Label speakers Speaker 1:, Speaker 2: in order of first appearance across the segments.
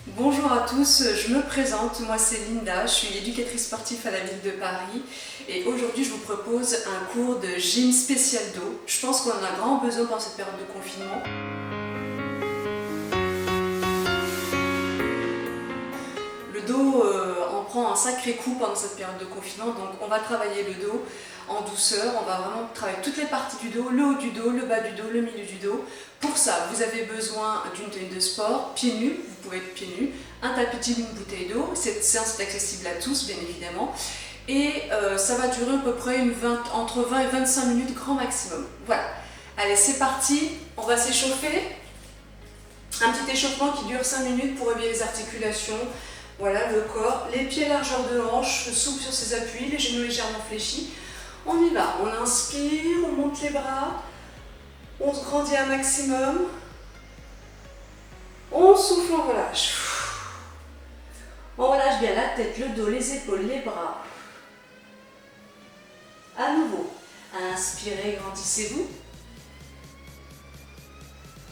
Speaker 1: Bonjour à tous, je me présente, moi c'est Linda, je suis éducatrice sportive à la ville de Paris et aujourd'hui je vous propose un cours de gym spécial dos. Je pense qu'on en a grand besoin pendant cette période de confinement. Le dos en prend un sacré coup pendant cette période de confinement, donc on va travailler le dos en douceur, on va vraiment travailler toutes les parties du dos, le haut du dos, le bas du dos, le milieu du dos. Pour ça, vous avez besoin d'une tenue de sport, pieds nus, vous pouvez être pieds nus, un tapis de gym, une bouteille d'eau. Cette séance est accessible à tous, bien évidemment. Et ça va durer à peu près entre 20 et 25 minutes grand maximum. Voilà. Allez, c'est parti, on va s'échauffer. Un petit échauffement qui dure 5 minutes pour réveiller les articulations. Voilà, le corps, les pieds largeur de hanche, souple sur ses appuis, les genoux légèrement fléchis. On y va, on inspire, on monte les bras, on se grandit un maximum, on souffle, on relâche. On relâche bien la tête, le dos, les épaules, les bras. À nouveau, inspirez, grandissez-vous.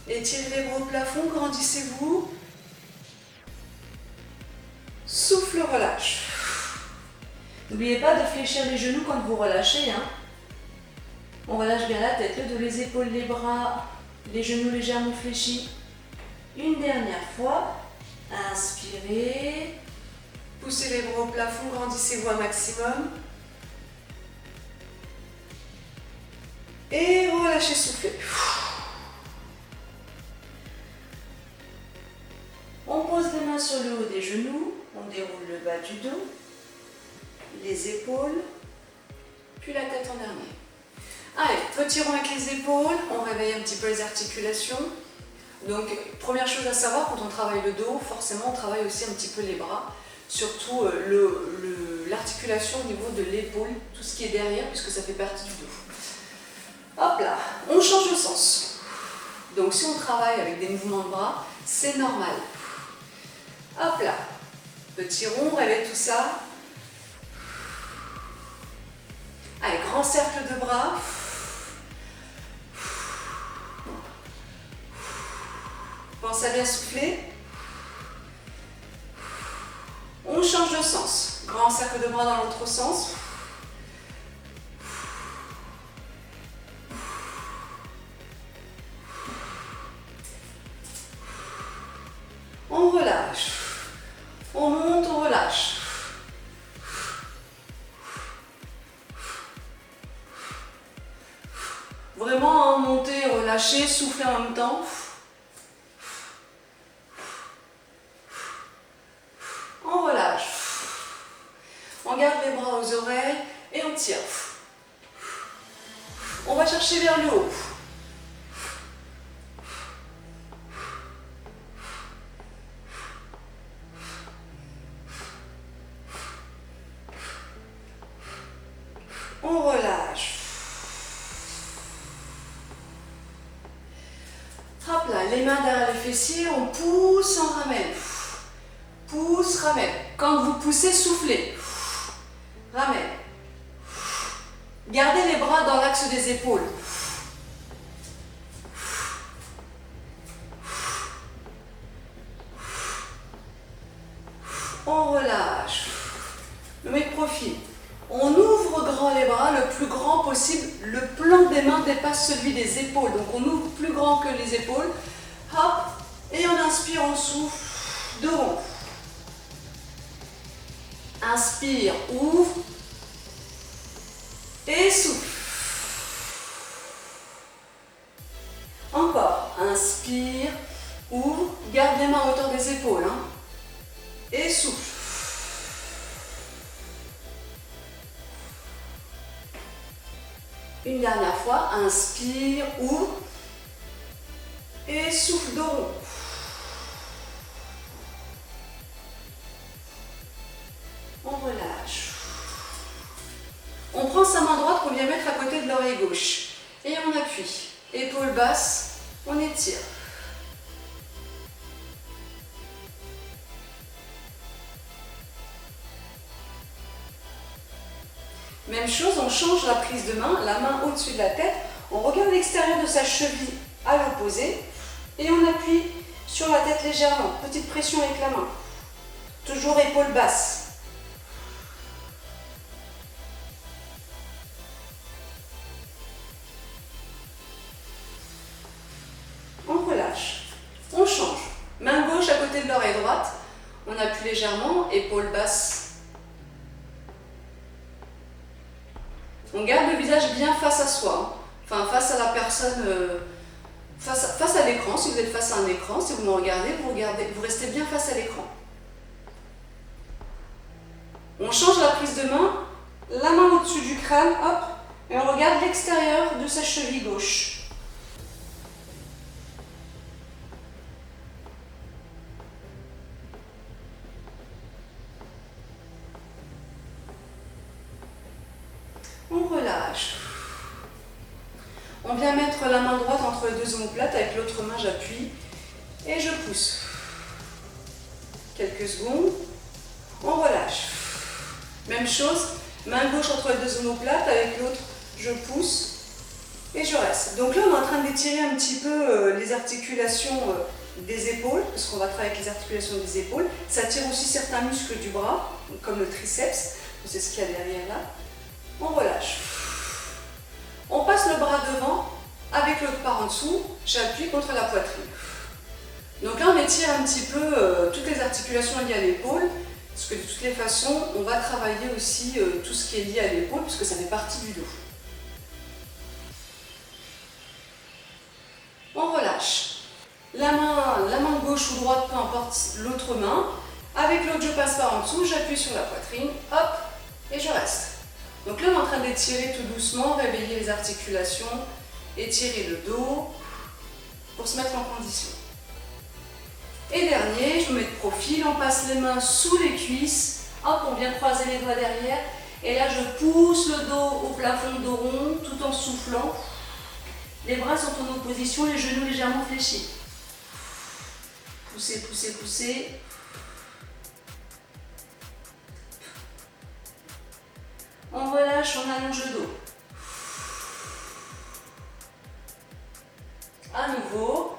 Speaker 1: Étirez les bras au plafond, grandissez-vous. Souffle, relâche. N'oubliez pas de fléchir les genoux quand vous relâchez. On relâche bien la tête, le dos, les épaules, les bras, les genoux légèrement fléchis. Une dernière fois. Inspirez. Poussez les bras au plafond, grandissez-vous un maximum. Et relâchez, soufflez. On pose les mains sur le haut des genoux. On déroule le bas du dos, les épaules, puis la tête en dernier. Allez, petit rond avec les épaules, on réveille un petit peu les articulations. Donc, première chose à savoir, quand on travaille le dos, forcément on travaille aussi un petit peu les bras, surtout l'articulation au niveau de l'épaule, tout ce qui est derrière, puisque ça fait partie du dos. Hop là, on change de sens. Donc si on travaille avec des mouvements de bras, c'est normal. Hop là, petit rond, réveille tout ça. Allez, grand cercle de bras. Pensez à bien souffler. On change de sens. Grand cercle de bras dans l'autre sens. On relâche. On monte, on relâche. Vraiment monter, relâcher, souffler en même temps. On relâche. On garde les bras aux oreilles et on tire. On va chercher vers le haut. On relâche. Hop là, les mains derrière les fessiers, on pousse, on ramène. Pousse, ramène. Quand vous poussez, soufflez. Ramène. Gardez les bras dans l'axe des épaules. On relâche. Le mec profil. On ouvre grand les bras, le plus grand possible. Le plan des mains dépasse celui des épaules. Donc on ouvre plus grand que les épaules. Hop. Et on inspire, on souffle. Deux ronds. Inspire, ouvre. Et souffle. Encore. Inspire, ouvre. Garde les mains à hauteur des épaules. Et souffle. Une dernière fois, inspire, ouvre et souffle dos rond. On relâche. On prend sa main droite qu'on vient mettre à côté de l'oreille gauche et on appuie. Épaule basse, on étire. Même chose, on change la prise de main, la main au-dessus de la tête, on regarde l'extérieur de sa cheville à l'opposé et on appuie
Speaker 2: sur la tête légèrement, petite pression avec la main. Toujours épaules basses. On relâche, on change. Main gauche à côté de l'oreille droite, on appuie légèrement, épaules basses. On garde le visage bien face à soi, enfin face à la personne, face à l'écran. Si vous êtes face à un écran, si vous me regardez, vous restez bien face à l'écran. On change la prise de main, la main au-dessus du crâne, hop, et on regarde l'extérieur de sa cheville gauche. On relâche. On vient mettre la main droite entre les deux omoplates, avec l'autre main j'appuie et je pousse. Quelques secondes, on relâche. Même chose, main gauche entre les deux omoplates, avec l'autre je pousse et je reste. Donc là on est en train d'étirer un petit peu les articulations des épaules, parce qu'on va travailler avec les articulations des épaules. Ça tire aussi certains muscles du bras, comme le triceps, c'est ce qu'il y a derrière là. On relâche. On passe le bras devant, avec l'autre par en dessous, j'appuie contre la poitrine. Donc là on étire un petit peu toutes les articulations liées à l'épaule, parce que de toutes les façons, on va travailler aussi tout ce qui est lié à l'épaule, puisque ça fait partie du dos. On relâche. La main gauche ou droite, peu importe l'autre main. Avec l'autre, je passe par en dessous, j'appuie sur la poitrine, hop, et je reste. Donc là, on est en train d'étirer tout doucement, réveiller les articulations, étirer le dos pour se mettre en condition. Et dernier, je me mets de profil, on passe les mains sous les cuisses, hop, on vient croiser les doigts derrière, et là je pousse le dos au plafond dos rond tout en soufflant. Les bras sont en opposition, les genoux légèrement fléchis. Poussez, poussez, poussez. On relâche, on allonge le dos. À nouveau,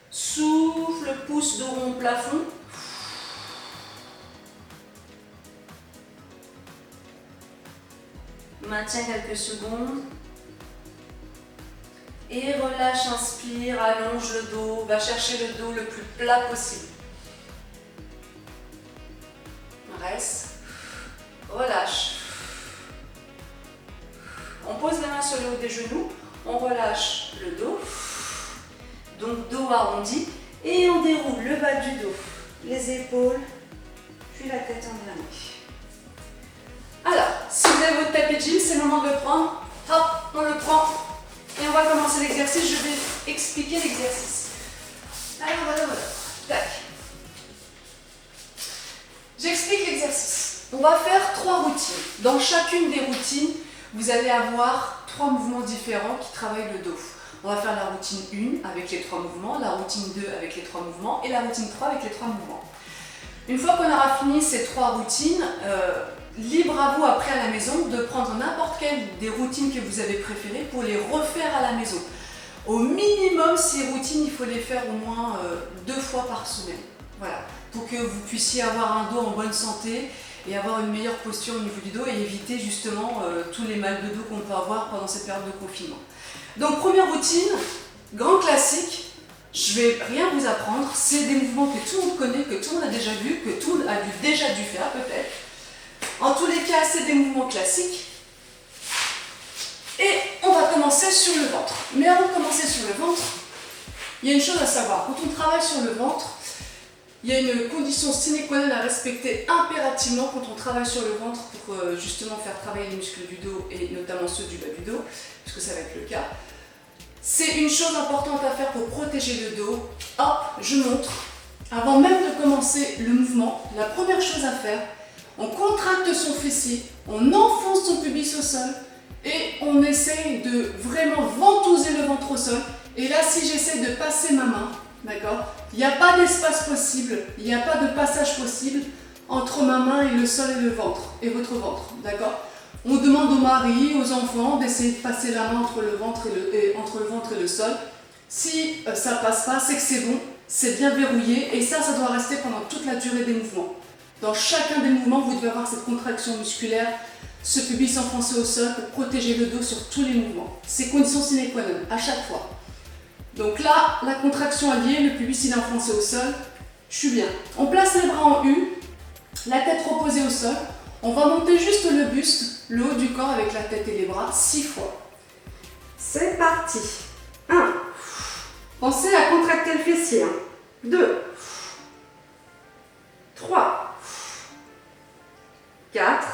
Speaker 2: souffle, pousse dos rond au plafond. Maintiens quelques secondes. Et relâche, inspire, allonge le dos, va chercher le dos le plus plat possible. Reste, relâche. On pose les mains sur le haut des genoux, on relâche le dos, donc dos arrondi, et on déroule le bas du dos, les épaules, puis la tête endormie. Alors, si vous avez votre tapis de gym, c'est le moment de le prendre. Hop, on le prend. Et on va commencer l'exercice, je vais expliquer l'exercice. Alors voilà. Tac. J'explique l'exercice. On va faire 3 routines. Dans chacune des routines, vous allez avoir 3 mouvements différents qui travaillent le dos. On va faire la routine 1 avec les 3 mouvements, la routine 2 avec les 3 mouvements et la routine 3 avec les 3 mouvements. Une fois qu'on aura fini ces 3 routines, libre à vous après à la maison de prendre n'importe quelle des routines que vous avez préférées pour les refaire à la maison. Au minimum, ces routines, il faut les faire au moins 2 fois par semaine. Voilà, pour que vous puissiez avoir un dos en bonne santé et avoir une meilleure posture au niveau du dos et éviter justement tous les mal de dos qu'on peut avoir pendant cette période de confinement. Donc première routine, grand classique, je vais rien vous apprendre, c'est des mouvements que tout le monde connaît, que tout le monde a déjà vu, que tout le monde a déjà dû faire peut-être. En tous les cas, c'est des mouvements classiques. Et on va commencer sur le ventre. Mais avant de commencer sur le ventre, il y a une chose à savoir. Quand on travaille sur le ventre, il y a une condition sine qua non à respecter impérativement quand on travaille sur le ventre pour justement faire travailler les muscles du dos et notamment ceux du bas du dos, puisque ça va être le cas. C'est une chose importante à faire pour protéger le dos. Hop, je montre. Avant même de commencer le mouvement, la première chose à faire, on contracte son fessier, on enfonce son pubis au sol et on essaye de vraiment ventouser le ventre au sol. Et là, si j'essaie de passer ma main, d'accord, il n'y a pas d'espace possible, il n'y a pas de passage possible entre ma main et le sol et le ventre, et votre ventre, d'accord. On demande aux maris, aux enfants d'essayer de passer la main entre le ventre et le sol. Si ça ne passe pas, c'est que c'est bon. c'est bien verrouillé et ça doit rester pendant toute la durée des mouvements. Dans chacun des mouvements, vous devez avoir cette contraction musculaire, ce pubis enfoncé au sol pour protéger le dos sur tous les mouvements. C'est condition sine qua non, à chaque fois. Donc là, la contraction est liée, le pubis il est enfoncé au sol, je suis bien. On place les bras en U, la tête reposée au sol. On va monter juste le buste, le haut du corps avec la tête et les bras, 6 fois.
Speaker 3: C'est parti. 1. Pensez à contracter le fessier. 2. 3. 4.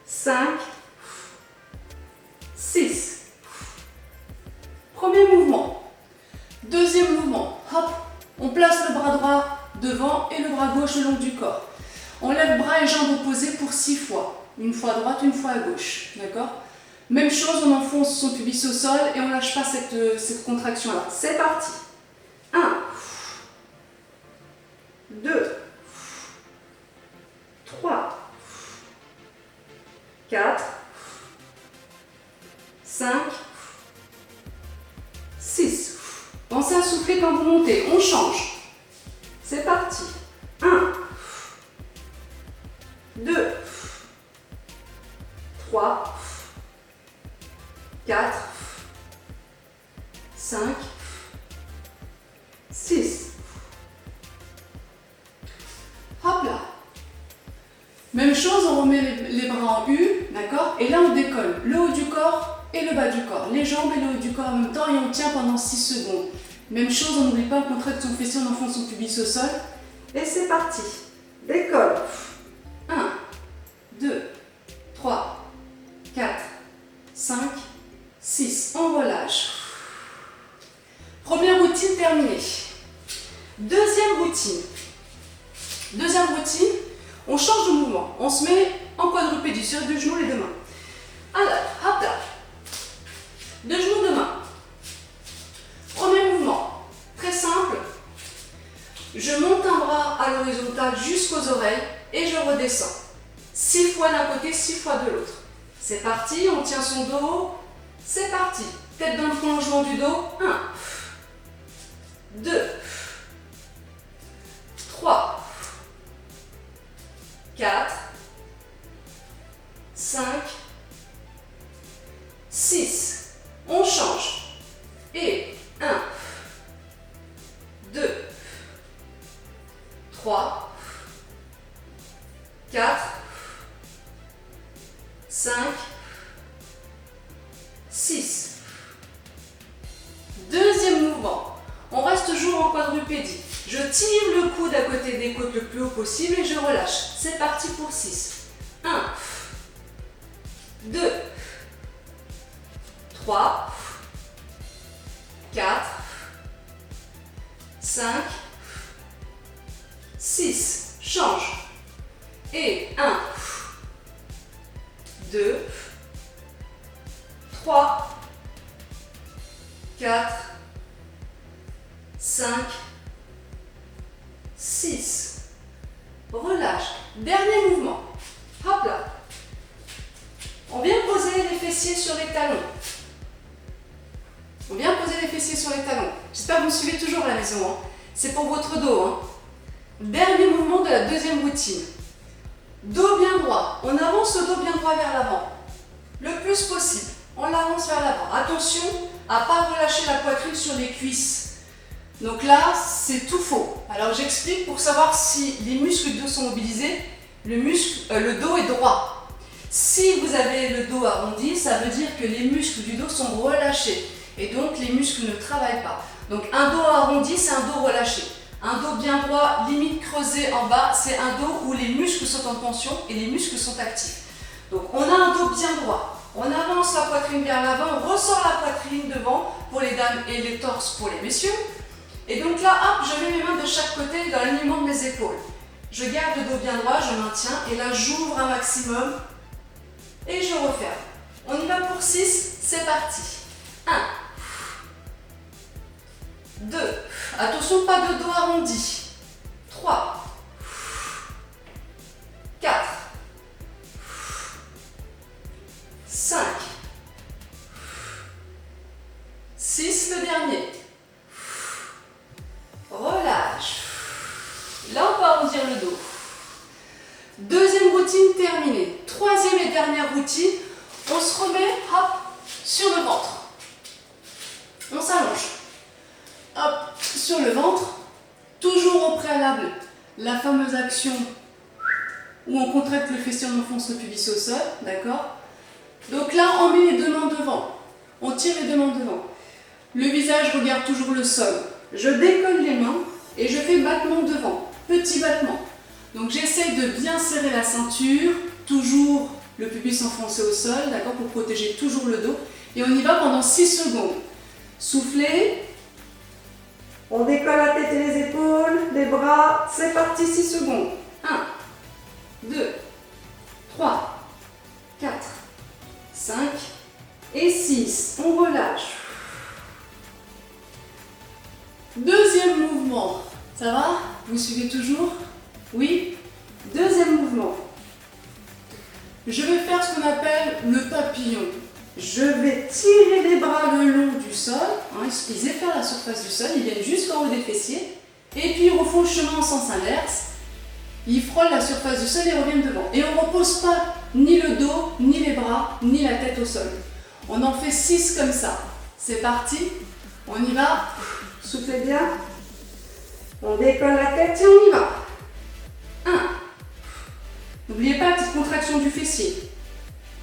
Speaker 3: 5. 6.
Speaker 2: Premier mouvement. Deuxième mouvement. Hop, on place le bras droit devant et le bras gauche le long du corps. On lève bras et jambes opposés pour 6 fois. Une fois à droite, une fois à gauche. D'accord? Même chose, on enfonce son pubis au sol et on ne lâche pas cette contraction-là.
Speaker 3: C'est parti. 1. 2. 3. 4. 5. 6.
Speaker 2: Pensez à souffler quand vous montez. On change.
Speaker 3: C'est parti. 1. 2. 3. 4. 5. 6.
Speaker 2: Hop là. Même chose, on remet les bras en U, d'accord? Et là, on décolle le haut du corps et le bas du corps. Les jambes et le haut du corps en même temps et on tient pendant 6 secondes. Même chose, on n'oublie pas, on contracte son fessier, on enfonce son pubis au sol.
Speaker 3: Et c'est parti. Décolle.
Speaker 2: 1, 2, 3, 4, 5, 6. On relâche. Première routine terminée. Deuxième routine. Deuxième routine, on change de mouvement. On se met en quadrupédie sur les deux genoux, les deux mains. Alors, hop là. Deux genoux, deux mains. Premier mouvement, très simple. Je monte un bras à l'horizontale jusqu'aux oreilles et je redescends. 6 fois d'un côté, 6 fois de l'autre. C'est parti, on tient son dos. C'est parti. Tête dans le prolongement du dos. 1, 2, 3, 4, 5, 6. On change. Et 1, 2, 3, 4, 5, 6. Deuxième mouvement. On reste toujours en quadrupédie. Je tire le coude à côté des côtes le plus haut possible et je relâche. C'est parti pour 6. 1, 2, 3, 4, 5, 6. Change. Et 1, 2, 3, 4, 5, 6. Relâche. Dernier mouvement. Hop là. On vient poser les fessiers sur les talons. On vient poser les fessiers sur les talons. J'espère que vous me suivez toujours à la maison. Hein. C'est pour votre dos. Hein. Dernier mouvement de la deuxième routine. Dos bien droit. On avance le dos bien droit vers l'avant. Le plus possible. On l'avance vers l'avant. Attention à ne pas relâcher la poitrine sur les cuisses. Donc là, c'est tout faux. Alors j'explique pour savoir si les muscles du dos sont mobilisés. Le dos est droit. Si vous avez le dos arrondi, ça veut dire que les muscles du dos sont relâchés. Et donc les muscles ne travaillent pas. Donc un dos arrondi, c'est un dos relâché. Un dos bien droit, limite creusé en bas, c'est un dos où les muscles sont en tension et les muscles sont actifs. Donc on a un dos bien droit. On avance la poitrine vers l'avant, on ressort la poitrine devant pour les dames et les torses pour les messieurs. Et donc là, hop, je mets mes mains de chaque côté dans l'alignement de mes épaules. Je garde le dos bien droit, je maintiens et là j'ouvre un maximum et je referme. On y va pour 6, c'est parti. 1, 2, attention pas de dos arrondi. 3, 4, 5, 6, le dernier. hop, arrondir le dos. Deuxième routine terminée. Troisième et dernière routine, on se remet, hop, sur le ventre. On s'allonge. Hop, sur le ventre. Toujours au préalable, la fameuse action où on contracte le fessier, on enfonce le pubis au sol, d'accord? Donc là, on met les deux mains devant. On tire les deux mains devant. Le visage regarde toujours le sol. Je décolle les mains et je fais battement devant. Petit battement. Donc j'essaye de bien serrer la ceinture, toujours le pubis enfoncé au sol, d'accord, pour protéger toujours le dos. Et on y va pendant 6 secondes. Soufflez.
Speaker 3: On décolle la tête et les épaules, les bras. C'est parti, 6 secondes.
Speaker 2: 1, 2, 3, 4, 5 et 6. On relâche. Deuxième mouvement. Ça va? Vous suivez toujours? Oui? Deuxième mouvement. Je vais faire ce qu'on appelle le papillon. Je vais tirer les bras le long du sol. Ils effleurent la surface du sol. Ils viennent jusqu'en haut des fessiers. Et puis ils refont le chemin en sens inverse. Ils frôlent la surface du sol et reviennent devant. Et on ne repose pas ni le dos, ni les bras, ni la tête au sol. On en fait 6 comme ça. C'est parti. On y va.
Speaker 3: Soufflez bien. On décolle la tête et on y va.
Speaker 2: 1. N'oubliez pas la petite contraction du fessier.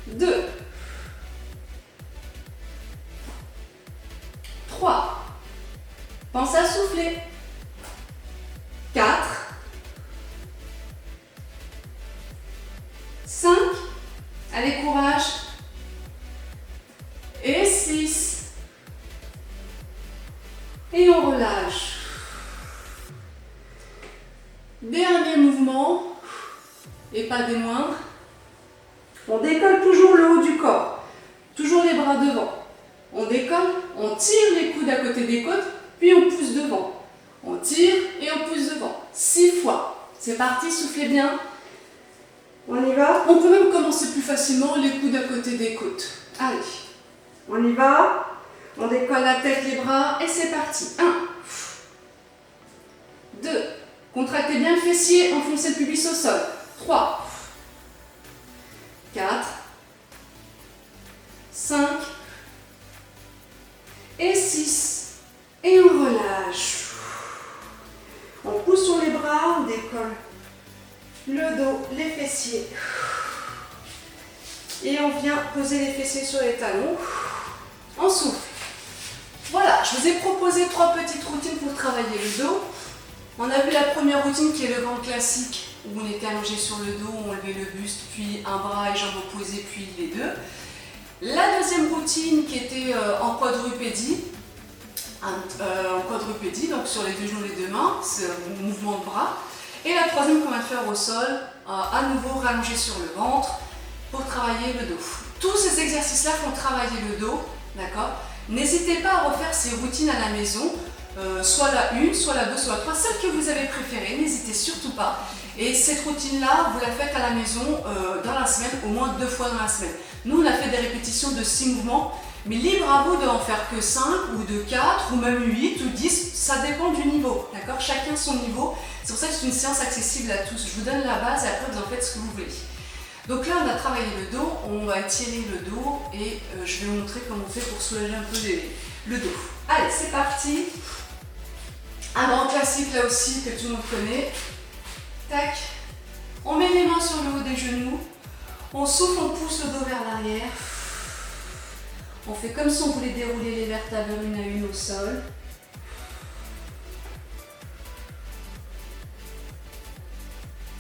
Speaker 2: 2. 3. Pensez à souffler. 4. 5. Allez, courage. Et 6. Et on relâche. Dernier mouvement, et pas des moindres.
Speaker 3: On décolle toujours le haut du corps.
Speaker 2: Toujours les bras devant. On décolle, on tire les coudes à côté des côtes, puis on pousse devant. On tire et on pousse devant. 6 fois. C'est parti, soufflez bien.
Speaker 3: On y va.
Speaker 2: On peut même commencer plus facilement, les coudes à côté des côtes. Allez.
Speaker 3: On y va.
Speaker 2: On décolle la tête, les bras, et c'est parti. 1. 2. Contractez bien le fessier, enfoncez le pubis au sol. 3. 4. 5. Et 6. Et on relâche.
Speaker 3: On pousse sur les bras, on décolle le dos, les fessiers.
Speaker 2: Et on vient poser les fessiers sur les talons. On souffle. Voilà, je vous ai proposé 3 petites routines pour travailler le dos. On a vu la première routine qui est le grand classique, où on était allongé sur le dos, on levait le buste, puis un bras et jambes opposées, puis les deux. La deuxième routine qui était en quadrupédie, donc sur les deux genoux, les deux mains, c'est un mouvement de bras. Et la troisième qu'on va faire au sol, à nouveau rallongé sur le ventre, pour travailler le dos. Tous ces exercices-là font travailler le dos, d'accord? N'hésitez pas à refaire ces routines à la maison, soit la 1, soit la 2, soit la 3, celle que vous avez préférée, n'hésitez surtout pas. Et cette routine-là, vous la faites à la maison dans la semaine, au moins 2 fois dans la semaine. Nous, on a fait des répétitions de 6 mouvements, mais libre à vous de en faire que 5 ou de 4 ou même 8 ou 10, ça dépend du niveau, d'accord? Chacun son niveau, c'est pour ça que c'est une séance accessible à tous. Je vous donne la base et après vous en faites ce que vous voulez. Donc là, on a travaillé le dos, on va étirer le dos et je vais vous montrer comment on fait pour soulager un peu le dos. Allez, c'est parti. Un grand classique là aussi que tout le monde connaît. Tac. On met les mains sur le haut des genoux. On souffle, on pousse le dos vers l'arrière. On fait comme si on voulait dérouler les vertèbres une à une au sol.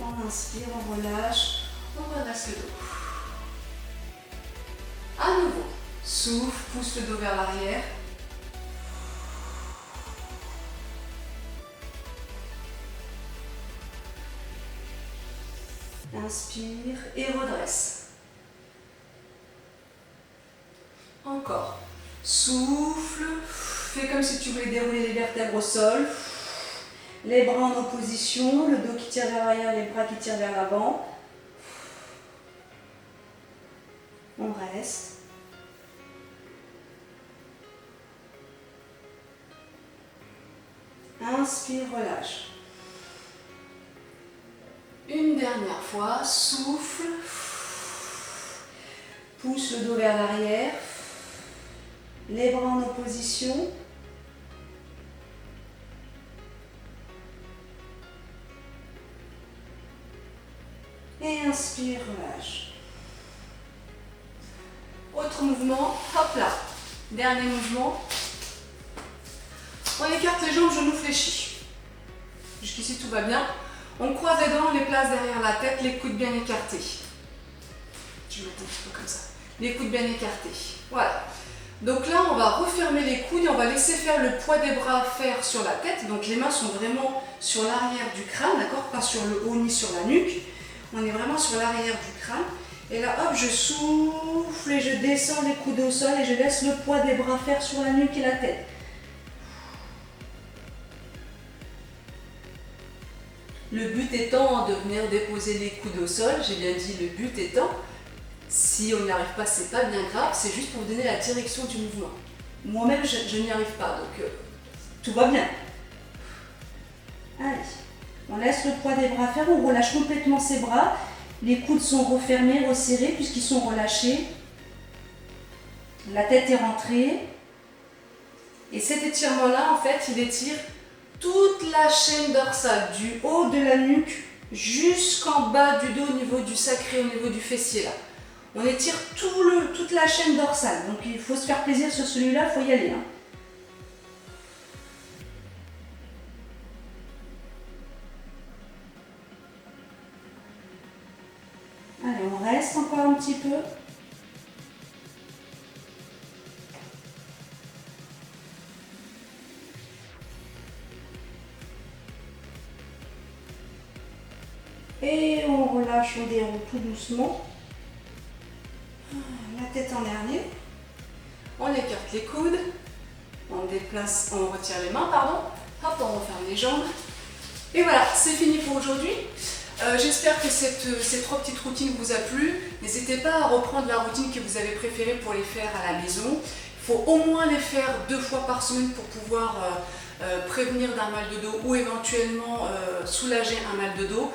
Speaker 2: On inspire, on relâche. On redresse le dos. À nouveau, souffle, pousse le dos vers l'arrière. Inspire et redresse. Encore. Souffle, fais comme si tu voulais dérouler les vertèbres au sol. Les bras en opposition, le dos qui tire vers l'arrière, les bras qui tirent vers l'avant. On reste. Inspire, relâche. Une dernière fois, souffle.
Speaker 3: Pousse le dos vers l'arrière. Les bras en opposition. Et inspire, relâche.
Speaker 2: Autre mouvement, hop là. Dernier mouvement. On écarte les jambes, genoux fléchis. Jusqu'ici tout va bien. On croise les dents, on les place derrière la tête, les coudes bien écartés. Je vais mettre un petit peu comme ça. Les coudes bien écartés. Voilà. Donc là, on va refermer les coudes et on va laisser faire le poids des bras faire sur la tête. Donc les mains sont vraiment sur l'arrière du crâne, d'accord? Pas sur le haut ni sur la nuque. On est vraiment sur l'arrière du crâne. Et là, hop, je souffle et je descends les coudes au sol et je laisse le poids des bras faire sur la nuque et la tête. Le but étant de venir déposer les coudes au sol, j'ai bien dit le but étant, si on n'y arrive pas, c'est pas bien grave, c'est juste pour vous donner la direction du mouvement. Moi-même, je n'y arrive pas, donc tout va bien.
Speaker 3: Allez, on laisse le poids des bras faire, on relâche complètement ses bras. Les coudes sont refermés, resserrés puisqu'ils sont relâchés. La tête est rentrée.
Speaker 2: Et cet étirement-là, en fait, il étire toute la chaîne dorsale, du haut de la nuque jusqu'en bas du dos, au niveau du sacré, au niveau du fessier là. On étire toute la chaîne dorsale, donc il faut se faire plaisir sur celui-là, il faut y aller.
Speaker 3: Allez, on reste encore un petit peu. Et on relâche, on déroule tout doucement. La tête en dernier.
Speaker 2: On écarte les coudes, on déplace, on retire les mains, pardon. Hop, on referme les jambes. Et voilà, c'est fini pour aujourd'hui. J'espère que ces 3 petites routines vous a plu. N'hésitez pas à reprendre la routine que vous avez préférée pour les faire à la maison. Il faut au moins les faire 2 fois par semaine pour pouvoir prévenir d'un mal de dos ou éventuellement soulager un mal de dos.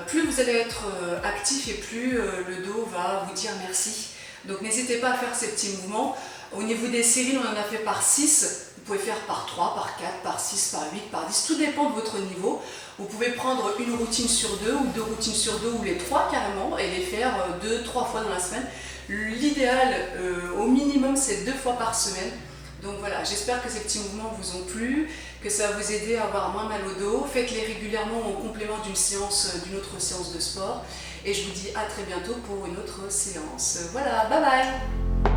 Speaker 2: Plus vous allez être actif et plus le dos va vous dire merci. Donc n'hésitez pas à faire ces petits mouvements. Au niveau des séries, on en a fait par 6. Vous pouvez faire par 3, par 4, par 6, par 8, par 10. Tout dépend de votre niveau. Vous pouvez prendre une routine sur 2 ou 2 routines sur 2 ou les 3 carrément et les faire 2-3 fois dans la semaine. L'idéal au minimum c'est 2 fois par semaine. Donc voilà, j'espère que ces petits mouvements vous ont plu, que ça va vous aider à avoir moins mal au dos. Faites-les régulièrement en complément d'une autre séance de sport. Et je vous dis à très bientôt pour une autre séance. Voilà, bye bye!